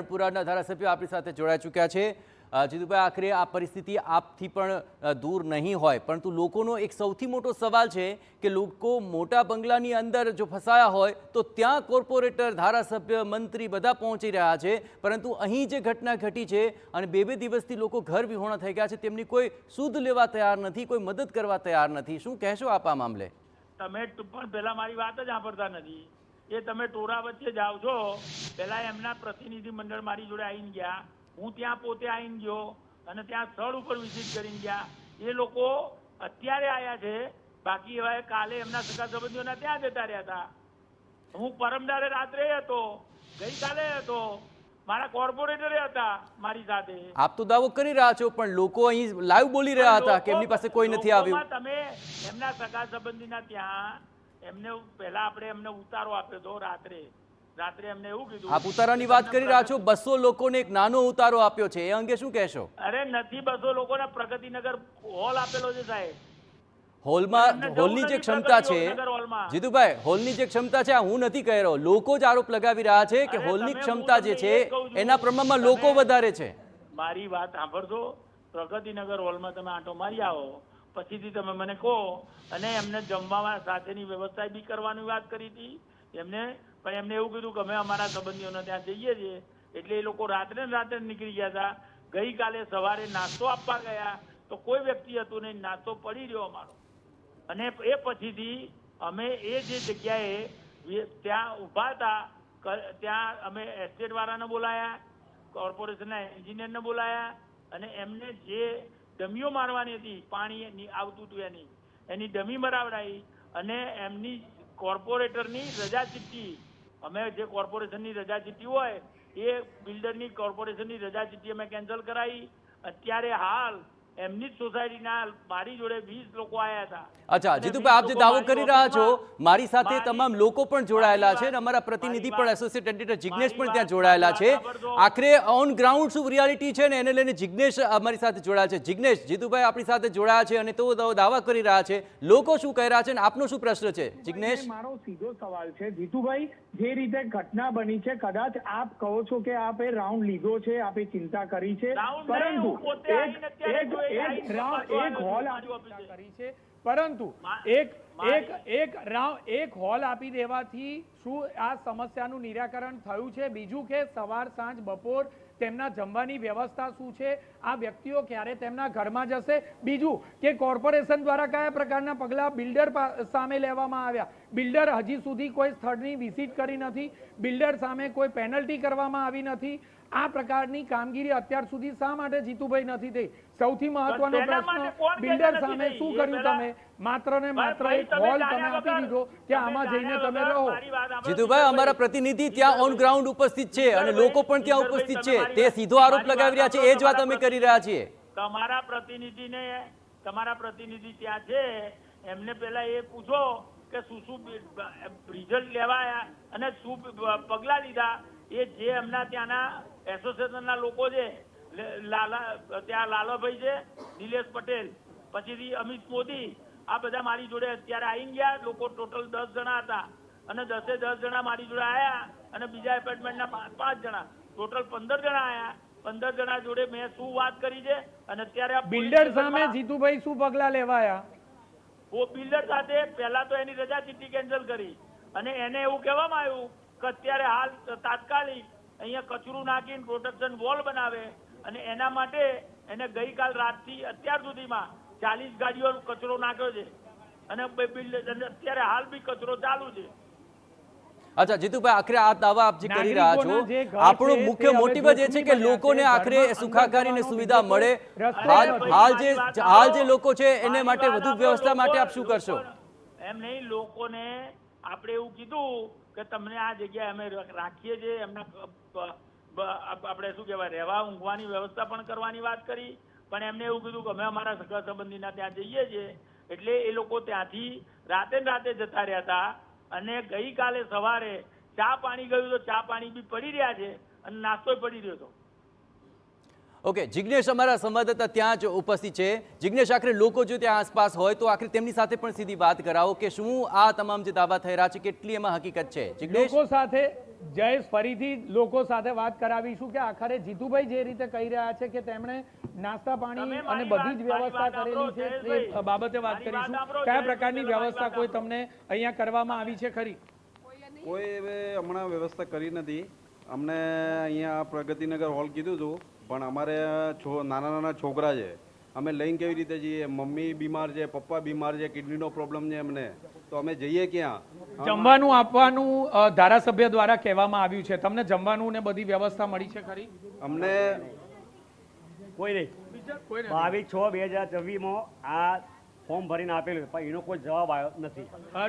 પુરાના ધારાસભ્યો આપણી સાથે જોડાઈ ચૂક્યા છે। જીતુભાઈ, આખરે આ પરિસ્થિતિ આપથી પણ દૂર નહીં હોય, પરંતુ લોકોનો એક સૌથી મોટો સવાલ છે કે લોકો મોટા બંગલાની અંદર જો ફસાયા હોય તો ત્યાં કોર્પોરેટર, ધારાસભ્ય, મંત્રી બધા પહોંચી રહ્યા છે, પરંતુ અહીં જે ઘટના ઘટી છે અને બે દિવસથી લોકો ઘર વિહોણા થઈ ગયા છે, તેમની કોઈ સુધ લેવા તૈયાર નથી, કોઈ મદદ કરવા તૈયાર નથી। શું કહેશો આપ આ મામલે? તમે પણ પહેલા મારી વાત જ સાંભળતા નથી। એ તમે ટોરા વચ્ચે જાઓ છો, પહેલા એમના પ્રતિનિધિ મંડળ મારી જોડે આવીને ગયા, હું ત્યાં પોતે આવીને ગયો અને ત્યાં સ્થળ ઉપર વિઝિટ કરીને ગયા। એ લોકો અત્યારે આવ્યા છે, બાકી એવા કાલે એમના સગા સંબંધીઓના ત્યાં જતા રહ્યા હતા। હું પરમદારે રાત્રે હતો, ગઈકાલે હતો, મારા કોર્પોરેટરે હતા મારી સાથે। આપ તો દાવો કરી રહ્યા છો, પણ લોકો અહીં લાઈવ બોલી રહ્યા હતા કે એમની પાસે કોઈ નથી આવ્યું। તમે એમના સગા સંબંધીના ત્યાં એમને પહેલા આપણે એમને ઉતારો આપ્યો હતો રાત્રે એમને એવું કીધું। આપ ઉતારાની વાત કરી રહ્યા છો, 200 લોકોને એક નાનો ઉતારો આપ્યો છે, એ અંગે શું કહેશો? અરે નથી, 200 લોકોને પ્રગતિનગર હોલ આપેલો છે સાહેબ। હોલની જે ક્ષમતા છે, જીતુભાઈ, હોલની જે ક્ષમતા છે, હું નથી કહી રહ્યો, લોકો જ આરોપ લગાવી રહ્યા છે કે હોલની ક્ષમતા જે છે એના પ્રમાણમાં લોકો વધારે છે। મારી વાત સાંભળજો, પ્રગતિનગર હોલમાં તમે આંટો મારી આવો, પછીથી તમે મને કહો। અને એમને જમવા સાથેની વ્યવસ્થા બી કરવાની વાત કરી હતી એમને, પણ એમને એવું કીધું કે અમે અમારા સંબંધીઓને ત્યાં જઈએ છીએ, એટલે એ લોકો રાત્રે નીકળી ગયા હતા। ગઈકાલે સવારે નાસ્તો આપવા ગયા તો કોઈ વ્યક્તિ હતું નહીં, નાસ્તો પડી રહ્યો અમારો। અને એ પછીથી અમે એ જે જગ્યાએ ત્યાં ઊભા હતા ત્યાં અમે એસ્ટેટ વાળાને બોલાયા, કોર્પોરેશનના એન્જિનિયરને બોલાયા, અને એમને જે ડમીઓ મારવાની હતી, પાણી આવતું હતું એની ડમી મરાવડાવી, અને એમની કોર્પોરેટરની રજા ચિઠ્ઠી, અમે જે કોર્પોરેશનની રજા ચિઠ્ઠી હોય એ બિલ્ડરની કોર્પોરેશનની રજા ચિઠ્ઠી અમે કેન્સલ કરાવી। અત્યારે હાલ એમની જ સોસાયટીના મારી જોડે 20 લોકો આવ્યા હતા। અચ્છા જીતુભાઈ, આપ જે દાવો કરી રહ્યા છો, મારી સાથે તમામ લોકો પણ જોડાયેલા છે અને અમારા પ્રતિનિધિ પણ, એસોસિએટ એડિટર જિગ્નેશ પણ ત્યાં જોડાયેલા છે। આખરે ઓન ગ્રાઉન્ડ શું રિયાલિટી છે ને એને લઈને જિગ્નેશ અમારી સાથે જોડાયા છે। જિગ્નેશ, જીતુભાઈ આપણી સાથે જોડાયા છે અને તો દાવા કરી રહ્યા છે, લોકો શું કહી રહ્યા છે અને આપનો શું પ્રશ્ન છે? જિગ્નેશ, મારો સીધો સવાલ છે જીતુભાઈ, જે રીતે ઘટના બની છે, કદાચ આપ કહો છો કે આપે રાઉન્ડ લીધો છે, આપે ચિંતા કરી છે, પરંતુ એક હોલ આપી દેવાથી શું આ સમસ્યાનું નિરાકરણ થયું છે? બીજું કે સવાર, સાંજ, બપોર તેમના જમવાની વ્યવસ્થા શું છે? આ વ્યક્તિઓ ક્યારે તેમના ઘરમાં જશે? બીજું કે કોર્પોરેશન દ્વારા કયા પ્રકારના પગલાં બિલ્ડર સામે લેવામાં આવ્યા? બિલ્ડર હજી સુધી કોઈ સ્થળની વિઝિટ કરી નથી, બિલ્ડર સામે કોઈ પેનલ્ટી કરવામાં આવી નથી। આ પ્રકારની કામગીરી અત્યાર સુધી શા માટે જીતુભાઈ નથી થઈ? સૌથી મહત્વનો પ્રશ્ન, બિલ્ડર સામે શું કર્યું તમે? માત્ર ને માત્ર એક હોલ તમે આપી દીધો કે આમાં જઈને તમે રહો। જીતુભાઈ, અમારા પ્રતિનિધિ ત્યાં ઓન ગ્રાઉન્ડ ઉપસ્થિત છે અને લોકો પણ ત્યાં ઉપસ્થિત છે, તે સીધો આરોપ લગાવી રહ્યા છે, એ જ વાત અમે કરી રહ્યા છીએ। તમારા પ્રતિનિધિ ત્યાં છે, એમને પેલા એ પૂછો કે શું રિઝલ્ટ લેવાયા અને શું પગલા લીધા। એ જે એમના ત્યાંના એસોસિએશનના લોકો છે, ત્યાં લાલાભાઈ છે, નિલેશ પટેલ, પછીથી અમિત મોદી, આ બધા મારી જોડે અત્યારે આવી ગયા। લોકો ટોટલ 10 જણા હતા અને 10 જણા મારી જોડે આવ્યા, અને બીજા એપાર્ટમેન્ટના 5 જણા, ટોટલ 15 જણા આવ્યા। 15 જણા જોડે મેં શું વાત કરી છે અને અત્યારે બિલ્ડર સામે જીતુભાઈ શું પગલા લેવાયા? બિલ્ડર સાથે પહેલા તો એની રજા ચિઠ્ઠી કેન્સલ કરી, અને એને એવું કહેવામાં આવ્યું કે અત્યારે હાલ તાત્કાલિક અહીંયા કચરું નાખીને પ્રોટેક્શન વોલ બનાવે, અને એના માટે એને ગઈકાલ રાતથી અત્યાર સુધીમાં 40 ગાડીઓ કચરો નાખ્યો છે, અને અત્યારે હાલ બી કચરો ચાલુ છે। અચ્છા જીતુભાઈ, આખરે આ દાવા આપ જે કરી રહ્યા છો, આપણો મુખ્ય મોટિવ જ એ છે કે લોકોને આખરે સુખાકારીની સુવિધા મળે। હાલ જે લોકો છે એને માટે વધુ વ્યવસ્થા માટે આપ શું કરશો? એમ નહીં, લોકોને આપણે એવું કીધું કે તમને આ જગ્યાએ અમે રાખીએ છીએ, એમના આપણે શું કહેવાય, રહેવા ઊંઘવાની વ્યવસ્થા પણ કરવાની વાત કરી, પણ એમને એવું કીધું કે અમે અમારા સગા સંબંધીના ત્યાં જઈએ છીએ, એટલે એ લોકો ત્યાંથી રાતે જતા રહ્યા હતા। અને ગઈકાલે સવારે ચા પાણી ગયું તો ચા પાણી બી પડી રહ્યા છે અને નાસ્તો પડી રહ્યો હતો। ઓકે, જિગ્નેશ અમારા સંવાદદાતા ત્યાં જ ઉપસ્થિત છે। જિગ્નેશ, આખરે લોકો જો ત્યાં આસપાસ હોય તો આખરે તેમની સાથે પણ સીધી વાત કરાવો કે શું આ તમામ જે દાવા થઈ રહ્યા છે કેટલી એમાં હકીકત છે? જિગ્નેશ, જયેશ, ફરીથી લોકો સાથે વાત કરાવીશું કે આખરે જીતુભાઈ જે રીતે કહી રહ્યા છે કે તેમણે નાસ્તા પાણી તમે અને મારી બધી જ વાત વ્યવસ્થા સાંભળો, કરેલી છે તે જયેશભાઈ. બાબતે વાત મારી વાત કરીશું. સાંભળો, કયા જયેશભાઈ, પ્રકારની મારી વ્યવસ્થા વાત કોઈ સાંભળો. તમને અહીંયા કરવામાં આવી છે ખરી? કોઈ હવે હમણાં વ્યવસ્થા કરી નથી. અમને અહીંયા પ્રગતિનગર હોલ કીધું હતું, પણ અમારે નાના નાના છોકરા છે, અમે લઈને કેવી રીતે જઈએ? મમ્મી બીમાર છે, પપ્પા બીમાર છે, કિડનીનો પ્રોબ્લેમ છે એમને, તો અમે જઈએ ક્યાં? જમવાનું આપવાનું ધારાસભ્ય દ્વારા કહેવામાં આવ્યું છે. તમને જમવાનું ને બધી વ્યવસ્થા મળી છે ખરી? અમને કોઈ નહીં. 22/6/2024 આ ફોર્મ ભરીને આપેલું પણ એનો કોઈ જવાબ આવ્યો નથી.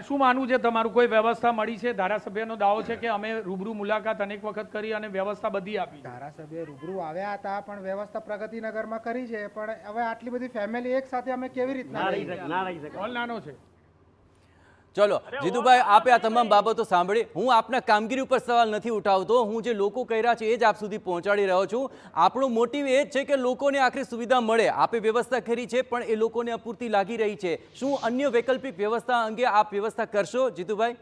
શું માનવું છે તમારું? કોઈ વ્યવસ્થા મળી છે? ધારાસભ્યનો દાવો છે કે અમે રૂબરૂ મુલાકાત અનેક વખત કરી અને વ્યવસ્થા બધી આપી. ધારાસભ્ય રૂબરૂ આવ્યા હતા પણ વ્યવસ્થા પ્રગતિનગરમાં કરી છે, પણ હવે આટલી બધી ફેમિલી એક સાથે અમે કેવી રીતના ના રહી રહી શકે, ના રહી શકે. હોલ નાનો છે. ચલો જીતુભાઈ, આપે આ તમામ બાબતો સાંભળી. હું આપના કામગીરી ઉપર સવાલ નથી ઉઠાવતો, હું જે લોકો કહી રહ્યા છે એ જ આપ સુધી પહોંચાડી રહ્યો છું. આપણો મોટિવ એ જ છે કે લોકોને આખરી સુવિધા મળે. આપે વ્યવસ્થા કરી છે પણ એ લોકોને અપૂરતી લાગી રહી છે. શું અન્ય વૈકલ્પિક વ્યવસ્થા અંગે આપ વ્યવસ્થા કરશો જીતુભાઈ?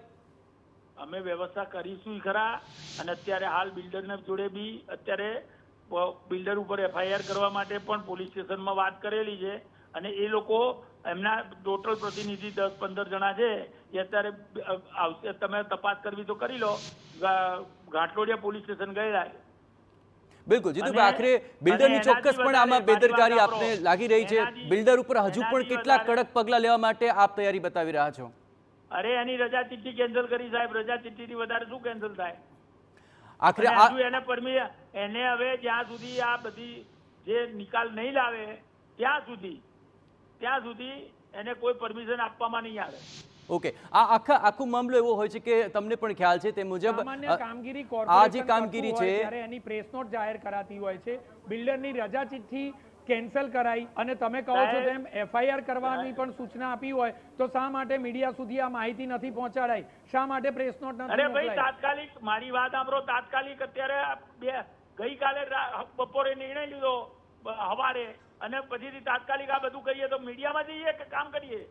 અમે વ્યવસ્થા કરીશું ખરા, અને અત્યારે હાલ બિલ્ડરના જોડે બી અત્યારે બિલ્ડર ઉપર FIR કરવા માટે પણ પોલીસ સ્ટેશનમાં વાત કરેલી છે, અને એ લોકો એમના ટોટલ પ્રતિનિધિ 10-15 જણા છે એ અત્યારે આવશે. તમે તપાસ કરવી તો કરી લો. ઘાટલોડિયા પોલીસ સ્ટેશન ગયેલા. બિલકુલ જીતુભાઈ, આખરે બિલ્ડરની ચોક્કસપણે આમાં બેદરકારી આપને લાગી રહી છે. બિલ્ડર ઉપર હજુ પણ કેટલા કડક પગલાં લેવા માટે આપ તૈયારી બતાવી રહ્યા છો? અરે એની રજા ચિઠ્ઠી કેન્સલ કરી સાહેબ. રજા ચિઠ્ઠીથી વધારે શું કેન્સલ થાય? આખરે અને હજુ એને હવે જ્યાં સુધી આ બધી જે નિકાલ નહીં લાવે ત્યાં સુધી એને કોઈ પરમિશન આપવામાં નહીં આવે. ઓકે, આ આખો મામલો એવો હોય છે કે તમને પણ ખ્યાલ છે તે મુજબ સામાન્ય કામગીરી આ જે કોર્પોરેશન કામગીરી કરતું હોય છે ત્યારે એની પ્રેસ નોટ જાહેર કરાતી હોય છે. બિલ્ડરની રજા ચિઠ્ઠી કેન્સલ કરાઈ અને તમે કહો છો તેમ FIR કરવાની પણ સૂચના આપી હોય તો શા માટે મીડિયા સુધી આ માહિતી નથી પહોંચાડાઈ? શા માટે પ્રેસ નોટ નથી અરે ભાઈ, મોકલાઈ? તાત્કાલિક મારી વાત સાંભળો. તાત્કાલિક અત્યારે ગઈકાલે બપોરે નિર્ણય લીધો સવારે, અને પછીથી તાત્કાલિક આ બધું કરીએ તો મીડિયામાં જઈએ કે કામ કરીએ?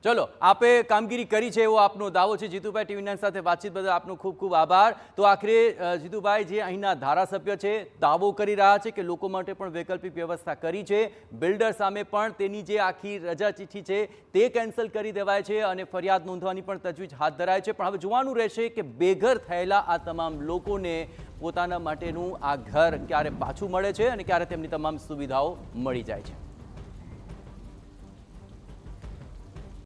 ચલો, આપે કામગીરી કરી છે એવો આપનો દાવો છે. જીતુભાઈ, TV9 સાથે વાતચીત બદલ આપનો ખૂબ ખૂબ આભાર. તો આખરે જીતુભાઈ જે અહીંના ધારાસભ્ય છે દાવો કરી રહ્યા છે કે લોકો માટે પણ વૈકલ્પિક વ્યવસ્થા કરી છે. બિલ્ડર સામે પણ તેની જે આખી રજા ચિઠ્ઠી છે તે કેન્સલ કરી દેવાય છે અને ફરિયાદ નોંધવાની પણ તજવીજ હાથ ધરાય છે. પણ હવે જોવાનું રહેશે કે બેઘર થયેલા આ તમામ લોકોને પોતાના માટેનું આ ઘર ક્યારે પાછું મળે છે અને ક્યારે તેમની તમામ સુવિધાઓ મળી જાય છે.